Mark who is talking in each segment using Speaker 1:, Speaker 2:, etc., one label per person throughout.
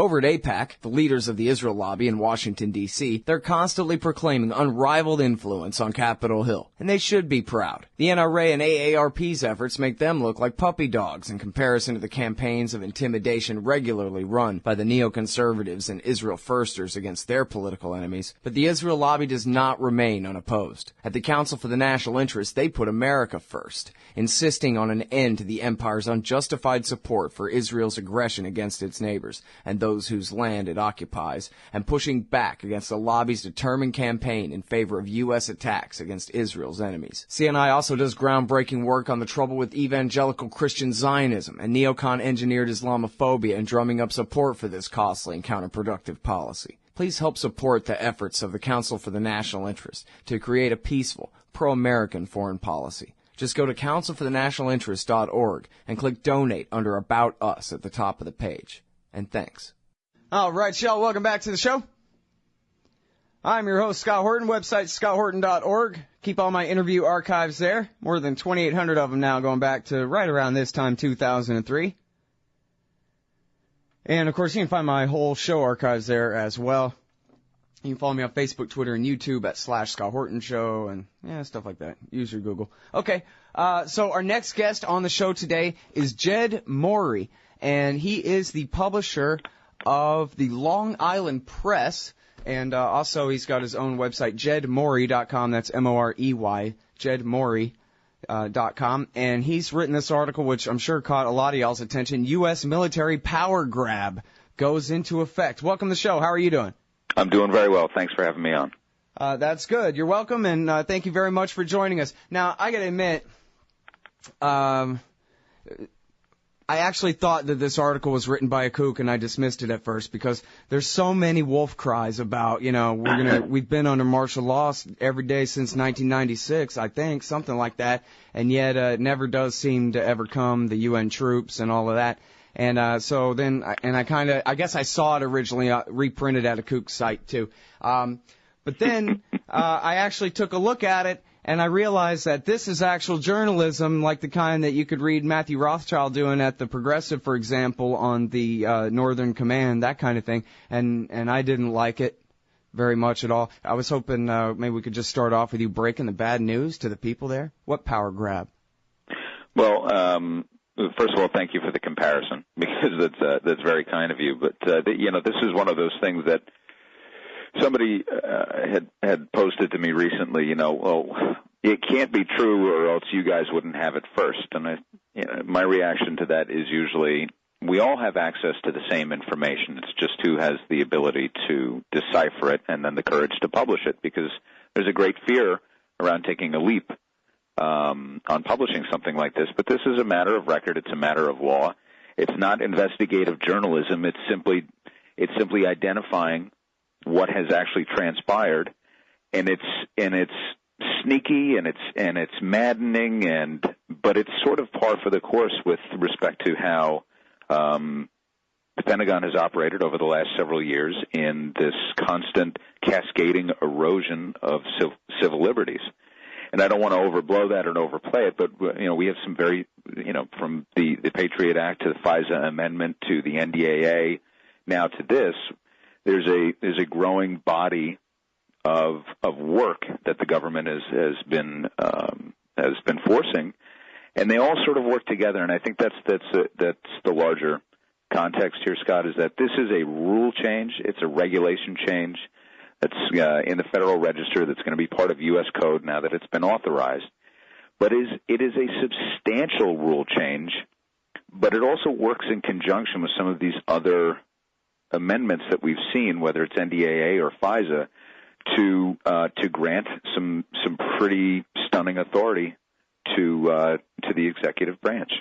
Speaker 1: Over at AIPAC, the leaders of the Israel lobby in Washington, D.C., they're constantly proclaiming unrivaled influence on Capitol Hill, and they should be proud. The NRA and AARP's efforts make them look like puppy dogs in comparison to the campaigns of intimidation regularly run by the neoconservatives and Israel firsters against their political enemies. But the Israel lobby does not remain unopposed. At the Council for the National Interest, they put America first, insisting on an end to the empire's unjustified support for Israel's aggression against its neighbors and those whose land it occupies, and pushing back against the lobby's determined campaign in favor of U.S. attacks against Israel's enemies. CNI also does groundbreaking work on the trouble with evangelical Christian Zionism and neocon-engineered Islamophobia and drumming up support for this costly and counterproductive policy. Please help support the efforts of the Council for the National Interest to create a peaceful, pro-American foreign policy. Just go to councilforthenationalinterest.org and click Donate under About Us at the top of the page. And thanks.
Speaker 2: All right, y'all, welcome back to the show. I'm your host, Scott Horton, website scotthorton.org. Keep all my interview archives there. More than 2,800 of them now, going back to right around this time, 2003. And, of course, you can find my whole show archives there as well. You can follow me on Facebook, Twitter, and YouTube at /Scott Horton Show and stuff like that. Use your Google. Okay, so our next guest on the show today is Jed Morey, and he is the publisher of the Long Island Press, and also he's got his own website, jedmorey.com. That's M-O-R-E-Y, jedmorey.com. And he's written this article, which I'm sure caught a lot of y'all's attention. U.S. military power grab goes into effect. Welcome to the show. How are you doing?
Speaker 3: I'm doing very well. Thanks for having me on.
Speaker 2: That's good. You're welcome, and thank you very much for joining us. Now, I got to admit, I actually thought that this article was written by a kook, and I dismissed it at first because there's so many wolf cries about, we've been under martial law every day since 1996, I think, something like that, and yet it never does seem to ever come, the UN troops and all of that. And so then, I guess I saw it originally reprinted at a kook site too. But then I actually took a look at it, and I realized that this is actual journalism, like the kind that you could read Matthew Rothschild doing at the Progressive, for example, on the Northern Command, that kind of thing. And I didn't like it very much at all. I was hoping maybe we could just start off with you breaking the bad news to the people there. What power grab?
Speaker 3: Well, first of all, thank you for the comparison, because that's very kind of you. But this is one of those things that somebody had posted to me recently. Well, it can't be true, or else you guys wouldn't have it first. And my reaction to that is usually we all have access to the same information. It's just who has the ability to decipher it and then the courage to publish it, because there's a great fear around taking a leap on publishing something like this. But this is a matter of record. It's a matter of law. It's not investigative journalism. It's simply identifying what has actually transpired, and it's sneaky and it's maddening, but it's sort of par for the course with respect to how the Pentagon has operated over the last several years in this constant cascading erosion of civil liberties. And I don't want to overblow that or overplay it, but we have some very, from the Patriot Act to the FISA amendment to the NDAA, now to this. There's a growing body of work that the government has been forcing, and they all sort of work together. And I think that's the larger context here, Scott, is that this is a rule change. It's a regulation change that's in the Federal Register that's going to be part of U.S. code now that it's been authorized. But it is a substantial rule change, but it also works in conjunction with some of these other amendments that we've seen, whether it's NDAA or FISA, to grant some pretty stunning authority to the executive branch.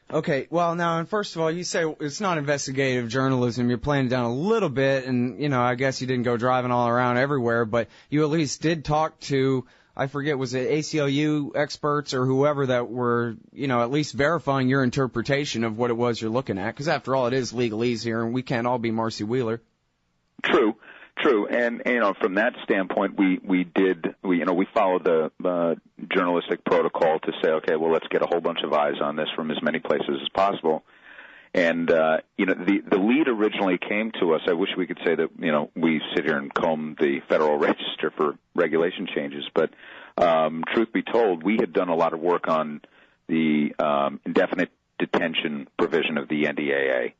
Speaker 2: Okay, well, now, and first of all, you say it's not investigative journalism. You're playing it down a little bit, and, I guess you didn't go driving all around everywhere, but you at least did talk to, I forget, was it ACLU experts or whoever that were, at least verifying your interpretation of what it was you're looking at? Because after all, it is legalese here, and we can't all be Marcy Wheeler.
Speaker 3: True. And, from that standpoint, we followed the journalistic protocol to say, okay, well, let's get a whole bunch of eyes on this from as many places as possible. And, the lead originally came to us. I wish we could say that, we sit here and comb the Federal Register for regulation changes. But truth be told, we had done a lot of work on the indefinite detention provision of the NDAA.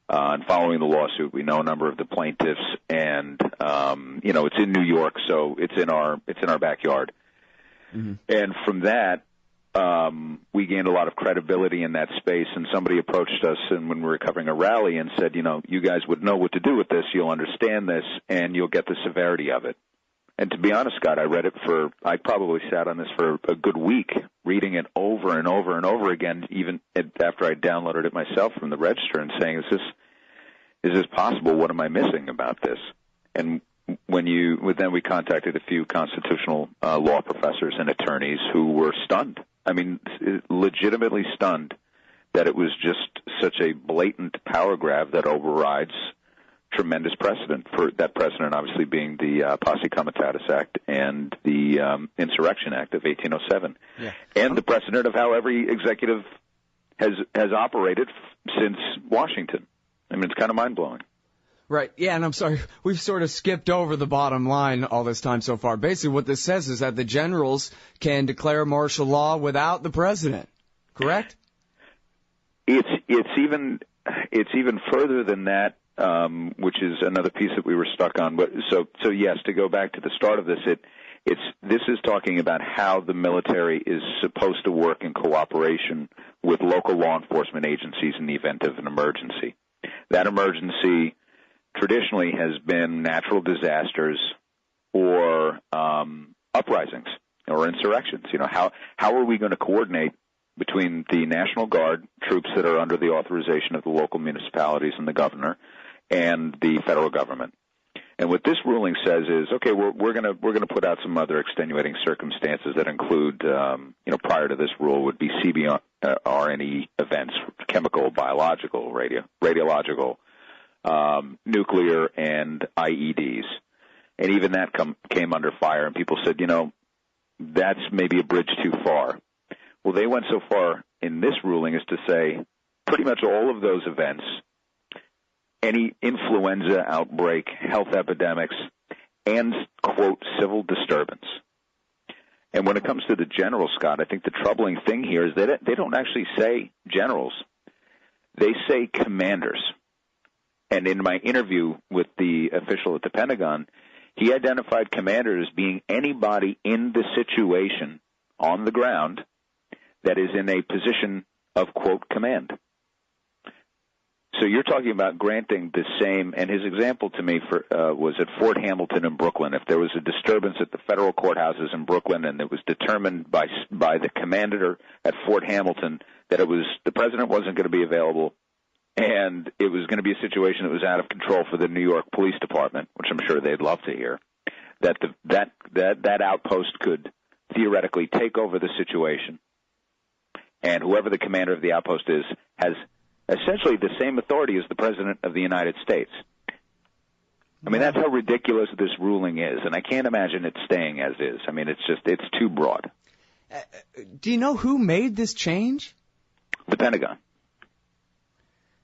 Speaker 3: And following the lawsuit, we know a number of the plaintiffs, and, it's in New York, so it's in our backyard. Mm-hmm. And from that, we gained a lot of credibility in that space, and somebody approached us and when we were covering a rally and said, you guys would know what to do with this, you'll understand this, and you'll get the severity of it. And to be honest, Scott, I probably sat on this for a good week, reading it over and over and over again, even after I downloaded it myself from the register and saying, is this possible? What am I missing about this? And then we contacted a few constitutional law professors and attorneys who were stunned. I mean, legitimately stunned that it was just such a blatant power grab that overrides tremendous precedent, for that precedent obviously being the Posse Comitatus Act and the Insurrection Act of 1807, and the precedent of how every executive has operated since Washington. I mean, it's kind of mind-blowing.
Speaker 2: Right, yeah, and I'm sorry, we've sort of skipped over the bottom line all this time so far. Basically what this says is that the generals can declare martial law without the president, correct?
Speaker 3: It's even further than that, which is another piece that we were stuck on. But so yes, to go back to the start of this, this is talking about how the military is supposed to work in cooperation with local law enforcement agencies in the event of an emergency. That emergency traditionally has been natural disasters or uprisings or insurrections. How are we going to coordinate between the National Guard troops that are under the authorization of the local municipalities and the governor and the federal government? And what this ruling says is, okay, we're going to put out some other extenuating circumstances that include, prior to this rule would be CBRNE events, chemical, biological, radiological, nuclear, and IEDs. And even that came under fire, and people said, that's maybe a bridge too far. Well, they went so far in this ruling as to say pretty much all of those events, any influenza outbreak, health epidemics, and, quote, civil disturbance. And when it comes to the generals, Scott, I think the troubling thing here is that they don't actually say generals. They say commanders. And in my interview with the official at the Pentagon, he identified commanders as being anybody in the situation on the ground that is in a position of, quote, command. So you're talking about granting the same, and his example to me was at Fort Hamilton in Brooklyn. If there was a disturbance at the federal courthouses in Brooklyn and it was determined by the commander at Fort Hamilton that the president wasn't going to be available and it was going to be a situation that was out of control for the New York Police Department, which I'm sure they'd love to hear, that outpost could theoretically take over the situation, and whoever the commander of the outpost is has essentially the same authority as the President of the United States. I mean, that's how ridiculous this ruling is, and I can't imagine it staying as is. I mean, it's too broad.
Speaker 2: Do you know who made this change?
Speaker 3: The Pentagon.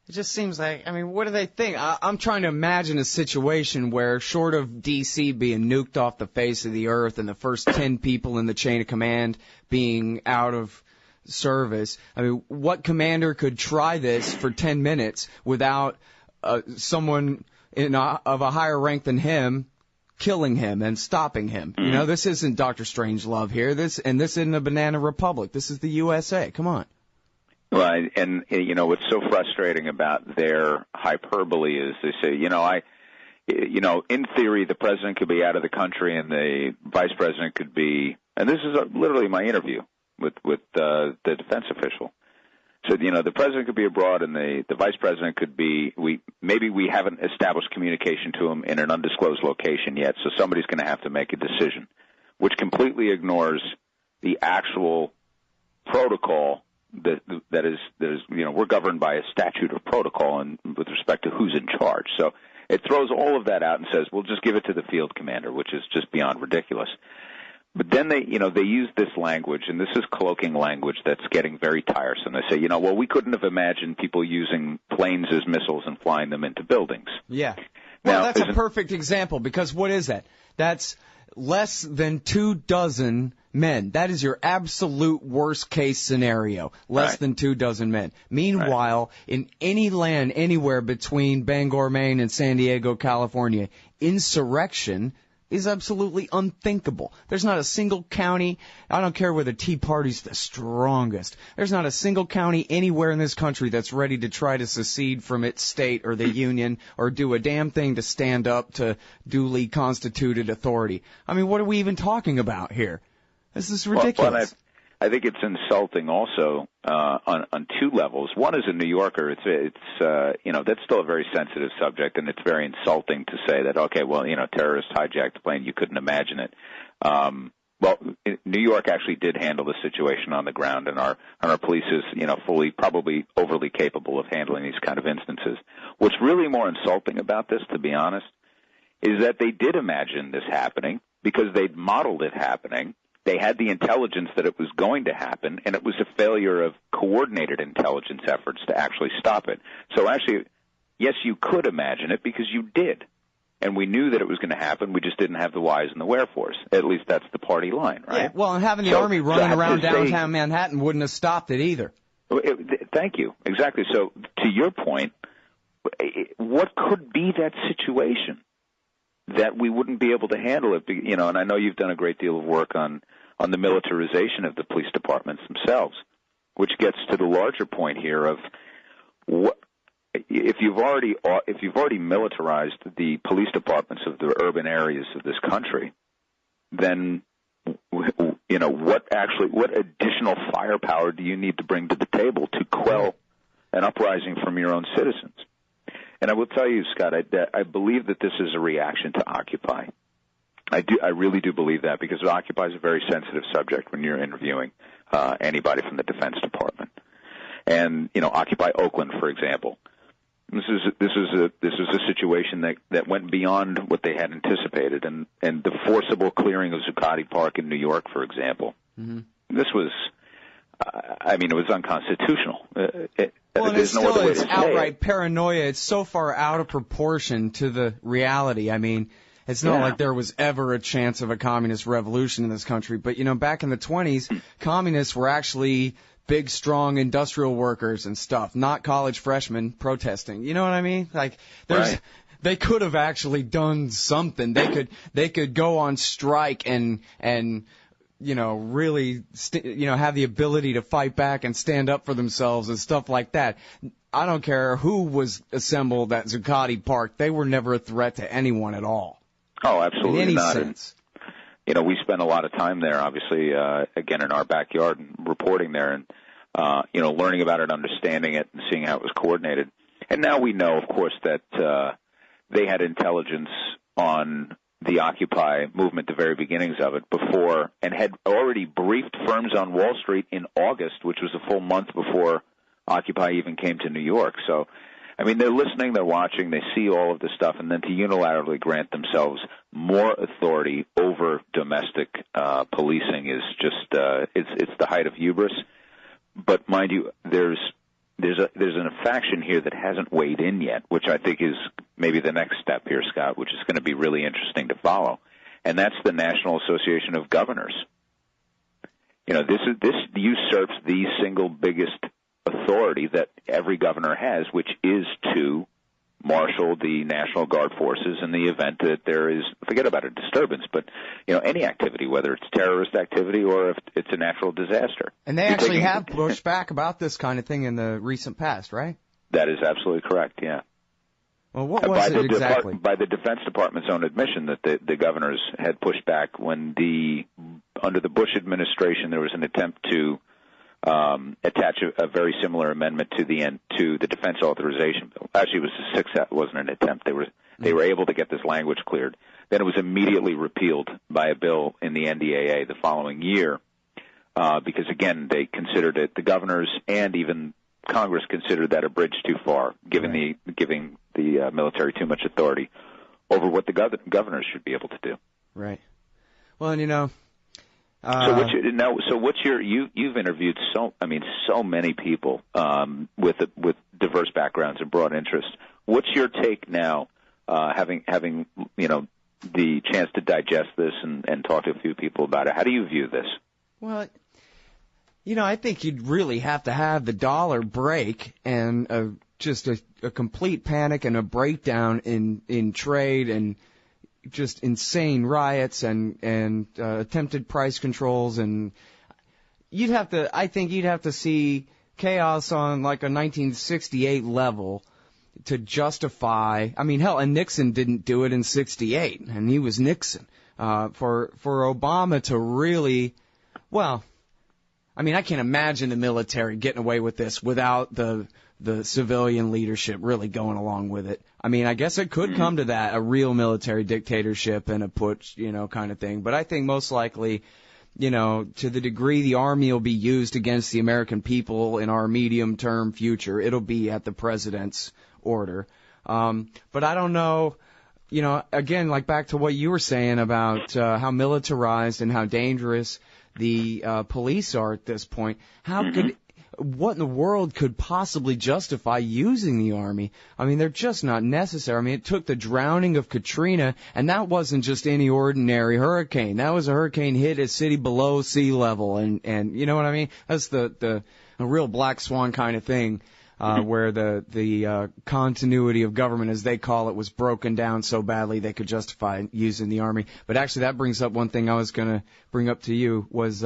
Speaker 2: It just seems like, what do they think? I'm trying to imagine a situation where, short of D.C. being nuked off the face of the earth and the first 10 people in the chain of command being out of service, what commander could try this for 10 minutes without someone of a higher rank than him killing him and stopping him? Mm-hmm. This isn't Dr. Strangelove here. This isn't a banana republic. This is the USA. Come on.
Speaker 3: Right, and what's so frustrating about their hyperbole is they say, in theory the president could be out of the country and the vice president could be, and this is literally my interview with the defense official. So the president could be abroad and the vice president could be, maybe we haven't established communication to him in an undisclosed location yet, so somebody's going to have to make a decision, which completely ignores the actual protocol. That is, we're governed by a statute of protocol and with respect to who's in charge. So it throws all of that out and says, we'll just give it to the field commander, which is just beyond ridiculous. But then they use this language, and this is cloaking language that's getting very tiresome. They say, well, we couldn't have imagined people using planes as missiles and flying them into buildings.
Speaker 2: Yeah. Well,
Speaker 3: Now,
Speaker 2: that's a perfect example, because what is that? That's less than 24 men. That is your absolute worst case scenario. Less than 24 men. Meanwhile, in any land anywhere between Bangor, Maine and San Diego, California, insurrection is absolutely unthinkable. There's not a single county, I don't care whether Tea Party's the strongest, there's not a single county anywhere in this country that's ready to try to secede from its state or the union or do a damn thing to stand up to duly constituted authority. I mean, what are we even talking about here? This is ridiculous.
Speaker 3: Well, I think it's insulting also on two levels. One, as a New Yorker, it's that's still a very sensitive subject, and it's very insulting to say that, okay, well, terrorists hijacked the plane, you couldn't imagine it. Well, New York actually did handle the situation on the ground, and our police is, fully, probably overly capable of handling these kind of instances. What's really more insulting about this, to be honest, is that they did imagine this happening because they'd modeled it happening. They had the intelligence that it was going to happen, and it was a failure of coordinated intelligence efforts to actually stop it. So actually, yes, you could imagine it because you did. And we knew that it was going to happen. We just didn't have the whys and the wherefores. At least that's the party line, right?
Speaker 2: Yeah, well, and having the Army running around downtown Manhattan wouldn't have stopped it either.
Speaker 3: Thank you. Exactly. So to your point, what could be that situation that we wouldn't be able to handle it? And I know you've done a great deal of work on the militarization of the police departments themselves, which gets to the larger point here of what if you've already militarized the police departments of the urban areas of this country, then what additional firepower do you need to bring to the table to quell an uprising from your own citizens? And I will tell you, Scott, I believe that this is a reaction to Occupy. I really do believe that, because Occupy is a very sensitive subject when you're interviewing anybody from the Defense Department. And Occupy Oakland, for example. This is a situation that went beyond what they had anticipated, and the forcible clearing of Zuccotti Park in New York, for example. Mm-hmm. This was, it was unconstitutional.
Speaker 2: Well, and it's outright paranoia. It's so far out of proportion to the reality. I mean, it's not like there was ever a chance of a communist revolution in this country. But, back in the 1920s, communists were actually big, strong industrial workers and stuff, not college freshmen protesting. You know what I mean? Like, they could have actually done something. They could go on strike and really, have the ability to fight back and stand up for themselves and stuff like that. I don't care who was assembled at Zuccotti Park. They were never a threat to anyone at all.
Speaker 3: Oh, absolutely
Speaker 2: in any
Speaker 3: not.
Speaker 2: sense.
Speaker 3: We spent a lot of time there, obviously, again, in our backyard and reporting there and, learning about it, understanding it, and seeing how it was coordinated. And now we know, of course, that they had intelligence on the Occupy movement, the very beginnings of it, before, and had already briefed firms on Wall Street in August, which was a full month before Occupy even came to New York. So, they're listening, they're watching, they see all of this stuff, and then to unilaterally grant themselves more authority over domestic policing is just it's the height of hubris. But mind you, there's a faction here that hasn't weighed in yet, which I think is maybe the next step here, Scott, which is going to be really interesting to follow, and that's the National Association of Governors. This usurps the single biggest authority that every governor has, which is to marshal the National Guard forces in the event that there is, forget about a disturbance, but any activity, whether it's terrorist activity or if it's a natural disaster.
Speaker 2: And they actually have pushed back about this kind of thing in the recent past, right?
Speaker 3: That is absolutely correct, yeah.
Speaker 2: Well, what was it exactly?
Speaker 3: By the Defense Department's own admission that the governors had pushed back when under the Bush administration there was an attempt to attach a very similar amendment to the Defense Authorization Bill. Actually, it was a success. It wasn't an attempt. They were able to get this language cleared. Then it was immediately repealed by a bill in the NDAA the following year, because again they considered it. The governors and even Congress considered that a bridge too far, giving the military too much authority over what the governors should be able to do.
Speaker 2: Right. Well, and
Speaker 3: You've interviewed so many people with diverse backgrounds and broad interests. What's your take now, having the chance to digest this and talk to a few people about it? How do you view this?
Speaker 2: Well, I think you'd really have to have the dollar break and just a complete panic and a breakdown in trade and just insane riots and attempted price controls, and I think you'd have to see chaos on like a 1968 level to justify. I mean, hell, and Nixon didn't do it in '68, and he was Nixon. For Obama to really, well, I mean, I can't imagine the military getting away with this without the civilian leadership really going along with it. I mean, I guess it could come to that, a real military dictatorship and a putsch, kind of thing. But I think most likely, to the degree the Army will be used against the American people in our medium-term future, it'll be at the president's order. But I don't know, again, like back to what you were saying about how militarized and how dangerous the police are at this point. What in the world could possibly justify using the Army? I mean, they're just not necessary. I mean, it took the drowning of Katrina, and that wasn't just any ordinary hurricane. That was a hurricane hit a city below sea level, and you know what I mean? That's the real black swan kind of thing, where the continuity of government, as they call it, was broken down so badly they could justify using the Army. But actually, that brings up one thing I was going to bring up to you was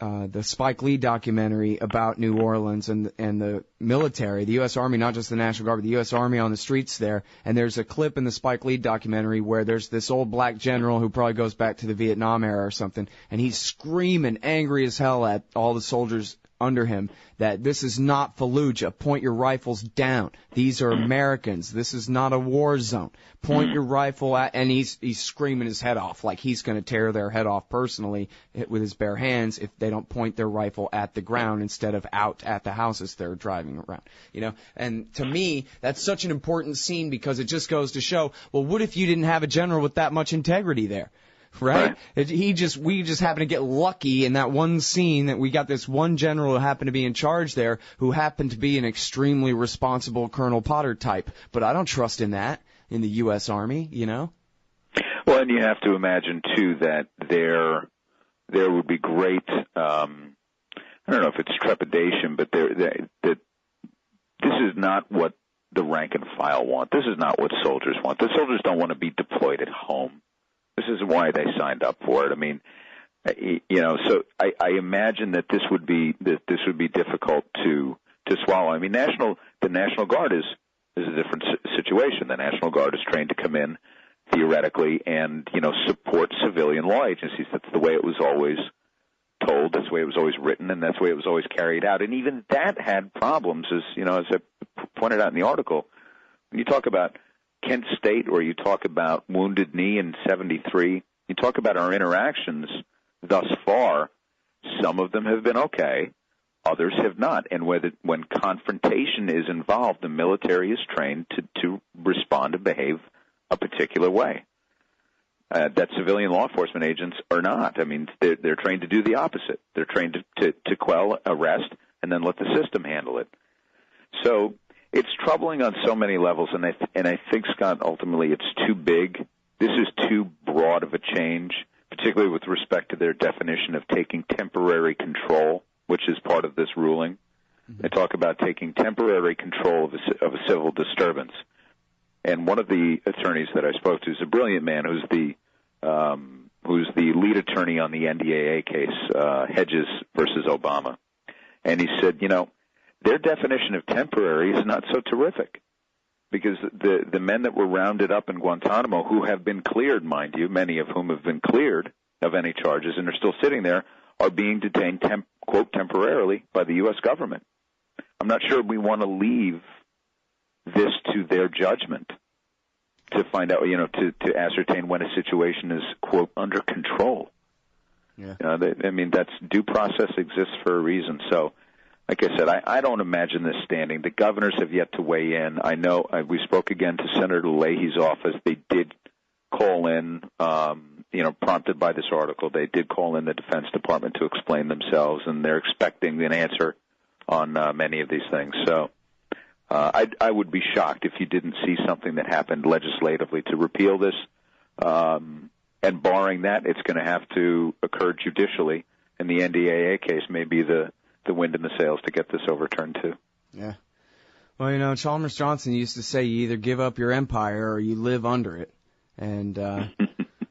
Speaker 2: the Spike Lee documentary about New Orleans and the military, the U.S. Army, not just the National Guard, but the U.S. Army on the streets there. And there's a clip in the Spike Lee documentary where there's this old black general who probably goes back to the Vietnam era or something, and he's screaming angry as hell at all the soldiers under him that this is not Fallujah. Point your rifles down. These are Americans. This is not a war zone. Point your rifle at, and he's screaming his head off like he's going to tear their head off personally with his bare hands if they don't point their rifle at the ground instead of out at the houses they're driving around. And to me, that's such an important scene because it just goes to show, well, what if you didn't have a general with that much integrity there? Right? We just happen to get lucky in that one scene that we got this one general who happened to be in charge there who happened to be an extremely responsible Colonel Potter type. But I don't trust in that in the U.S. Army,
Speaker 3: Well, and you have to imagine, too, that there would be great, I don't know if it's trepidation, but that this is not what the rank and file want. This is not what soldiers want. The soldiers don't want to be deployed at home. This is why they signed up for it. I mean, so I imagine that this would be difficult to swallow. I mean, the National Guard is a different situation. The National Guard is trained to come in theoretically and support civilian law agencies. That's the way it was always told. That's the way it was always written, and that's the way it was always carried out. And even that had problems, as I pointed out in the article. When you talk about Kent State, or you talk about Wounded Knee in '73, you talk about our interactions thus far, some of them have been okay, others have not. And when confrontation is involved, the military is trained to respond and behave a particular way. That civilian law enforcement agents are not. I mean, they're trained to do the opposite. They're trained to quell, arrest, and then let the system handle it. So it's troubling on so many levels, and I think, Scott, ultimately it's too big. This is too broad of a change, particularly with respect to their definition of taking temporary control, which is part of this ruling. They talk about taking temporary control of a civil disturbance. And one of the attorneys that I spoke to is a brilliant man who's the lead attorney on the NDAA case, Hedges versus Obama. And he said, their definition of temporary is not so terrific because the men that were rounded up in Guantanamo, who have been cleared, mind you, many of whom have been cleared of any charges and are still sitting there, are being detained, quote, temporarily by the U.S. government. I'm not sure we want to leave this to their judgment to find out, to ascertain when a situation is, quote, under control. Yeah. That's due process exists for a reason. So, like I said, I don't imagine this standing. The governors have yet to weigh in. I know we spoke again to Senator Leahy's office. They did call in prompted by this article, they did call in the Defense Department to explain themselves, and they're expecting an answer on many of these things. So I would be shocked if you didn't see something that happened legislatively to repeal this. And barring that, it's going to have to occur judicially, and the NDAA case may be the wind in the sails to get this overturned too.
Speaker 2: Yeah. Well, Chalmers Johnson used to say you either give up your empire or you live under it. And,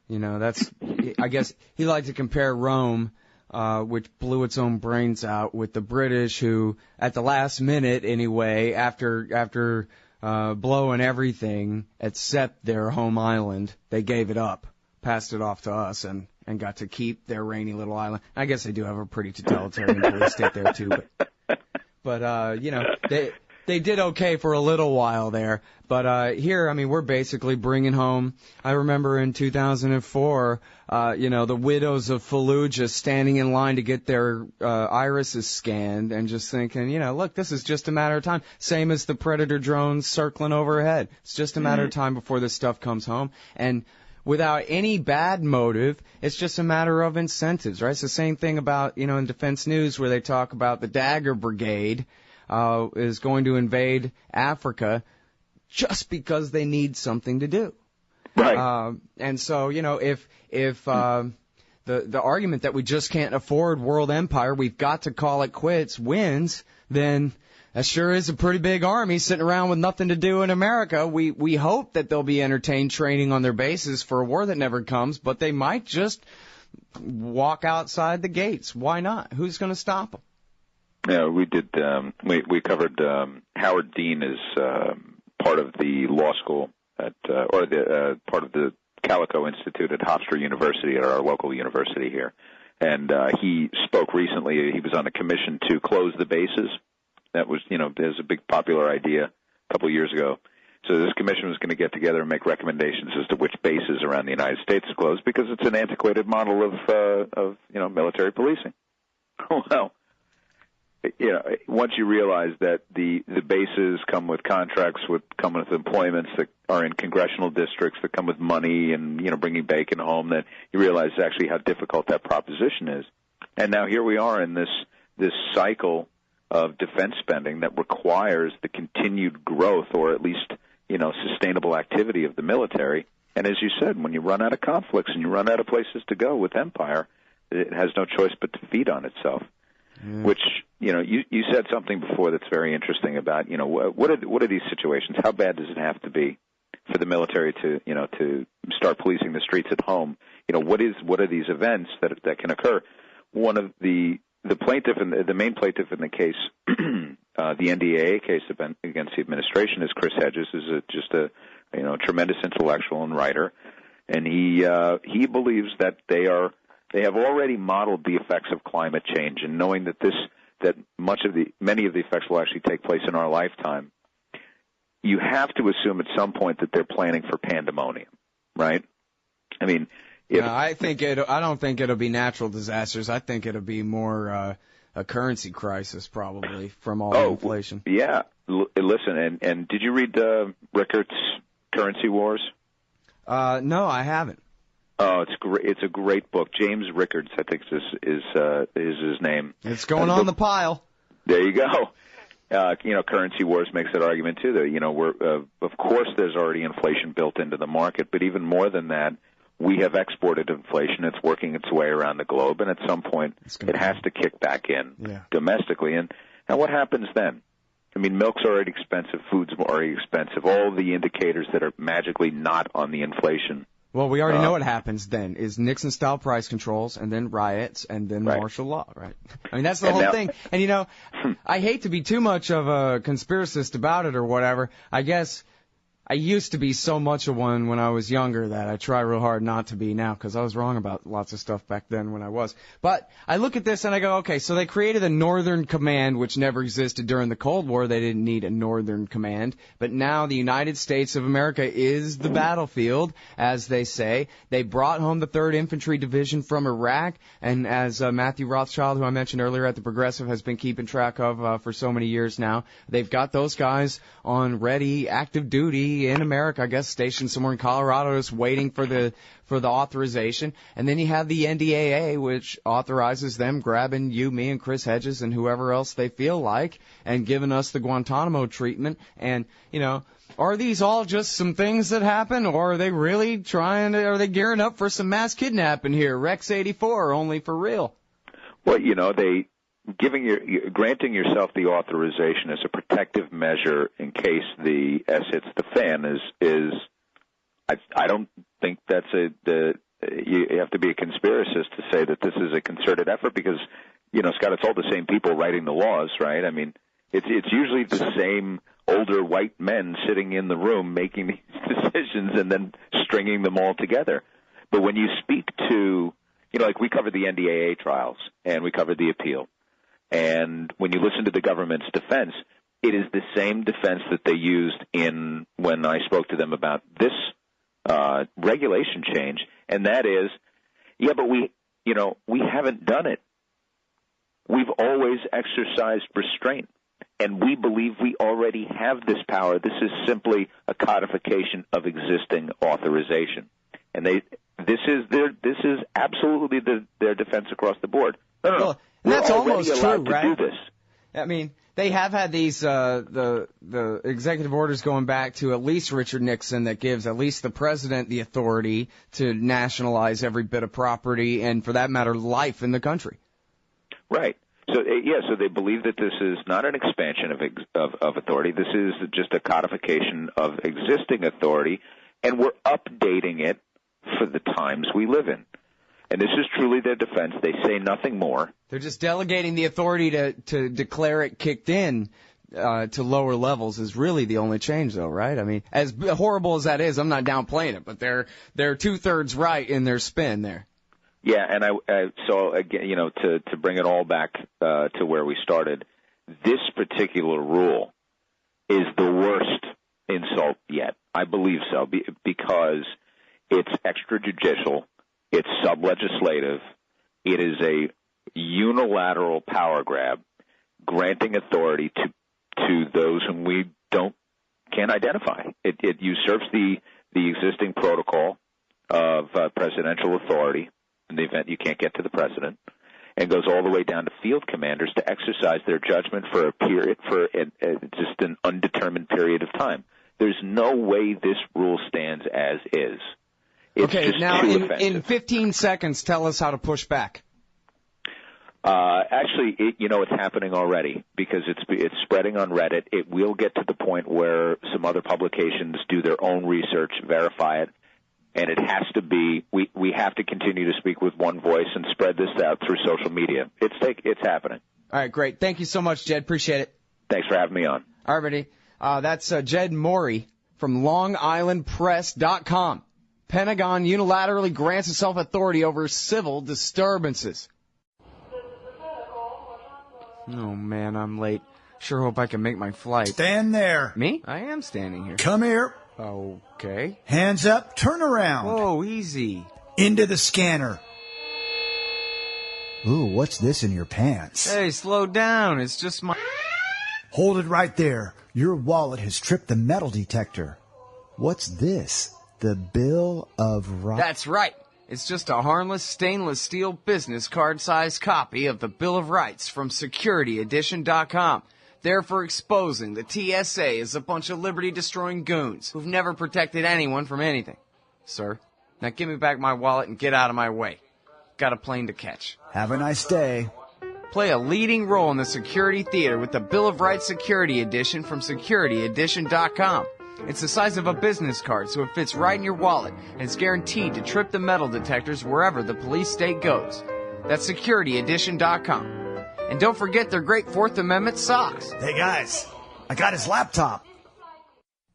Speaker 2: that's, I guess he liked to compare Rome, which blew its own brains out, with the British who, at the last minute anyway, after blowing everything except their home island, they gave it up, passed it off to us, and got to keep their rainy little island. I guess they do have a pretty totalitarian police state there too, but they did okay for a little while there. But here, we're basically bringing home, I remember in 2004, the widows of Fallujah standing in line to get their irises scanned and just thinking, look, this is just a matter of time. Same as the Predator drones circling overhead. It's just a matter of time before this stuff comes home. And without any bad motive, it's just a matter of incentives, right? It's the same thing about, in Defense News where they talk about the Dagger Brigade is going to invade Africa just because they need something to do.
Speaker 3: Right.
Speaker 2: And so, if the argument that we just can't afford world empire, we've got to call it quits, wins, then that sure is a pretty big army sitting around with nothing to do in America. We hope that they'll be entertained training on their bases for a war that never comes, but they might just walk outside the gates. Why not? Who's going to stop them?
Speaker 3: Yeah, we did. We covered Howard Dean is part of the law school at, part of the Calico Institute at Hofstra University, at our local university here, and he spoke recently. He was on a commission to close the bases. That was, there's a big popular idea a couple of years ago. So this commission was going to get together and make recommendations as to which bases around the United States to close, because it's an antiquated model of military policing. Well, once you realize that the bases come with contracts, come with employments that are in congressional districts, that come with money and, bringing bacon home, that you realize actually how difficult that proposition is. And now here we are in this cycle of defense spending that requires the continued growth, or at least, sustainable activity of the military. And as you said, when you run out of conflicts and you run out of places to go with empire, it has no choice but to feed on itself. Yeah. Which, you said something before that's very interesting about, what are these situations? How bad does it have to be for the military to start policing the streets at home? What are these events that can occur? One of the plaintiff and the main plaintiff in the case, the NDAA case against the administration, is Chris Hedges, who's just a tremendous intellectual and writer, and he believes that they have already modeled the effects of climate change, and knowing that many of the effects will actually take place in our lifetime, you have to assume at some point that they're planning for pandemonium, right? I don't think it'll be natural disasters. I think it'll be more a currency crisis, probably, from all the inflation. Yeah. Listen, and did you read Rickart's Currency Wars?
Speaker 2: No, I haven't.
Speaker 3: Oh, it's great. It's a great book. James Rickards, I think, is his name.
Speaker 2: It's going on the pile.
Speaker 3: There you go. Currency Wars makes that argument too. That of course, there's already inflation built into the market, but even more than that, we have exported inflation. It's working its way around the globe, and at some point, it has to kick back in domestically. And what happens then? Milk's already expensive, food's already expensive. All the indicators that are magically not on the inflation.
Speaker 2: Well, we already know what happens then, is Nixon-style price controls, and then riots, and then martial law, right? That's the whole thing. And, I hate to be too much of a conspiracist about it or whatever. I guess I used to be so much of one when I was younger that I try real hard not to be now, because I was wrong about lots of stuff back then when I was. But I look at this and I go, okay, so they created a Northern Command, which never existed during the Cold War. They didn't need a Northern Command. But now the United States of America is the battlefield, as they say. They brought home the 3rd Infantry Division from Iraq, and as Matthew Rothschild, who I mentioned earlier at the Progressive, has been keeping track of for so many years now, they've got those guys on ready, active duty, embassy in America, I guess, stationed somewhere in Colorado, just waiting for the authorization. And then you have the NDAA, which authorizes them grabbing you, me, and Chris Hedges and whoever else they feel like, and giving us the Guantanamo treatment. And, are these all just some things that happen, or are they really are they gearing up for some mass kidnapping here? Rex 84, only for real.
Speaker 3: Well, granting yourself the authorization as a protective measure in case the S hits the fan is I don't think that's you have to be a conspiracist to say that this is a concerted effort because, Scott, it's all the same people writing the laws, right? I mean, it's usually the same older white men sitting in the room making these decisions and then stringing them all together. But when you speak to, like we covered the NDAA trials and we covered the appeal, and when you listen to the government's defense, it is the same defense that they used when I spoke to them about this regulation change, and that is, but we haven't done it. We've always exercised restraint. And we believe we already have this power. This is simply a codification of existing authorization, and this is absolutely their defense across the board. No.
Speaker 2: Well, that's almost true, right?
Speaker 3: Do this.
Speaker 2: I mean, they have had these the executive orders going back to at least Richard Nixon that gives at least the president the authority to nationalize every bit of property and, for that matter, life in the country.
Speaker 3: Right. So they believe that this is not an expansion of authority. This is just a codification of existing authority, and we're updating it for the times we live in. And this is truly their defense. They say nothing more.
Speaker 2: They're just delegating the authority to declare it kicked in to lower levels is really the only change, though, right? I mean, as horrible as that is, I'm not downplaying it, but they're 2/3 right in their spin there.
Speaker 3: Yeah, and so again, to bring it all back to where we started, this particular rule is the worst insult yet. I believe so, because it's extrajudicial, it's sub-legislative, it is a unilateral power grab, granting authority to those whom we can't identify. It usurps the existing protocol of presidential authority in the event you can't get to the president, and goes all the way down to field commanders to exercise their judgment for a period, just an undetermined period of time. There's no way this rule stands as is. It's
Speaker 2: okay,
Speaker 3: just
Speaker 2: now
Speaker 3: too
Speaker 2: in 15 seconds, tell us how to push back.
Speaker 3: Actually, it's happening already because it's spreading on Reddit. It will get to the point where some other publications do their own research, verify it. And it has to be, we have to continue to speak with one voice and spread this out through social media. It's happening.
Speaker 2: All right, great. Thank you so much, Jed. Appreciate it.
Speaker 3: Thanks for having me on.
Speaker 2: All right, buddy. That's Jed Morey from LongIslandPress.com. Pentagon unilaterally grants itself authority over civil disturbances. Oh, man, I'm late. Sure hope I can make my flight.
Speaker 4: Stand there.
Speaker 2: Me? I am standing here.
Speaker 4: Come here.
Speaker 2: Okay.
Speaker 4: Hands up, turn around.
Speaker 2: Whoa, easy.
Speaker 4: Into the scanner. Ooh, what's this in your pants?
Speaker 2: Hey, slow down. It's just my...
Speaker 4: Hold it right there. Your wallet has tripped the metal detector. What's this? The Bill of Rights?
Speaker 2: That's right. It's just a harmless stainless steel business card-sized copy of the Bill of Rights from SecurityEdition.com. There for exposing the TSA as a bunch of liberty-destroying goons who've never protected anyone from anything. Sir, now give me back my wallet and get out of my way. Got a plane to catch.
Speaker 4: Have a nice day.
Speaker 2: Play a leading role in the security theater with the Bill of Rights Security Edition from SecurityEdition.com. It's the size of a business card, so it fits right in your wallet, and it's guaranteed to trip the metal detectors wherever the police state goes. That's SecurityEdition.com. And don't forget their great Fourth Amendment socks.
Speaker 4: Hey, guys, I got his laptop.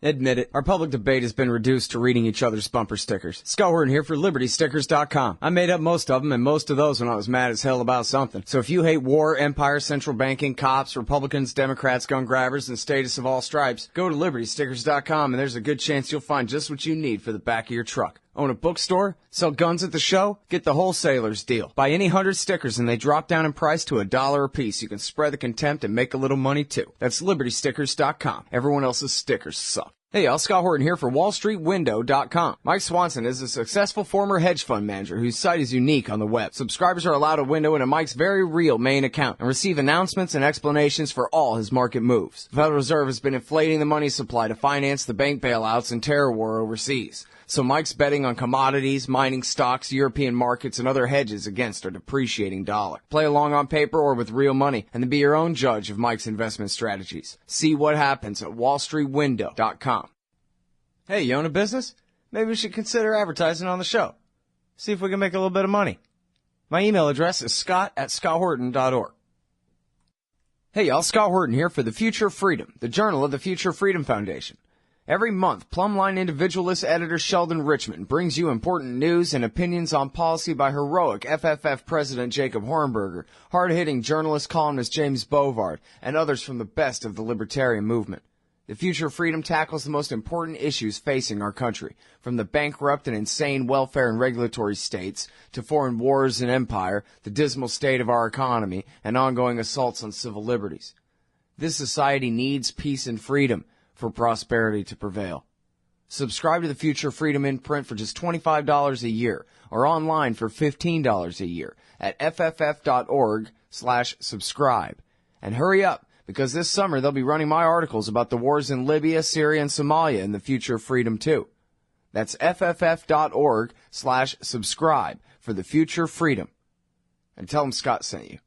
Speaker 2: Admit it, our public debate has been reduced to reading each other's bumper stickers. Scott Horton here for LibertyStickers.com. I made up most of them, and most of those when I was mad as hell about something. So if you hate war, empire, central banking, cops, Republicans, Democrats, gun grabbers, and status of all stripes, go to LibertyStickers.com, and there's a good chance you'll find just what you need for the back of your truck. Own a bookstore? Sell guns at the show? Get the wholesaler's deal. Buy any 100 stickers and they drop down in price to $1 a piece. You can spread the contempt and make a little money too. That's LibertyStickers.com. Everyone else's stickers suck.
Speaker 1: Hey y'all, Scott Horton here for WallStreetWindow.com. Mike Swanson is a successful former hedge fund manager whose site is unique on the web. Subscribers are allowed a window into Mike's very real main account and receive announcements and explanations for all his market moves. The Federal Reserve has been inflating the money supply to finance the bank bailouts and terror war overseas. So Mike's betting on commodities, mining stocks, European markets, and other hedges against a depreciating dollar. Play along on paper or with real money, and then be your own judge of Mike's investment strategies. See what happens at WallStreetWindow.com. Hey, you own a business? Maybe we should consider advertising on the show. See if we can make a little bit of money. My email address is scott@scotthorton.org. Hey y'all, Scott Horton here for The Future of Freedom, the journal of the Future Freedom Foundation. Every month, Plumline individualist editor Sheldon Richmond brings you important news and opinions on policy by heroic FFF President Jacob Hornberger, hard-hitting journalist columnist James Bovard, and others from the best of the libertarian movement. The Future of Freedom tackles the most important issues facing our country, from the bankrupt and insane welfare and regulatory states to foreign wars and empire, the dismal state of our economy, and ongoing assaults on civil liberties. This society needs peace and freedom for prosperity to prevail. Subscribe to the Future of Freedom in print for just $25 a year or online for $15 a year at fff.org/subscribe. And hurry up, because this summer they'll be running my articles about the wars in Libya, Syria, and Somalia in the Future of Freedom too. That's fff.org/subscribe for the Future of Freedom. And tell them Scott sent you.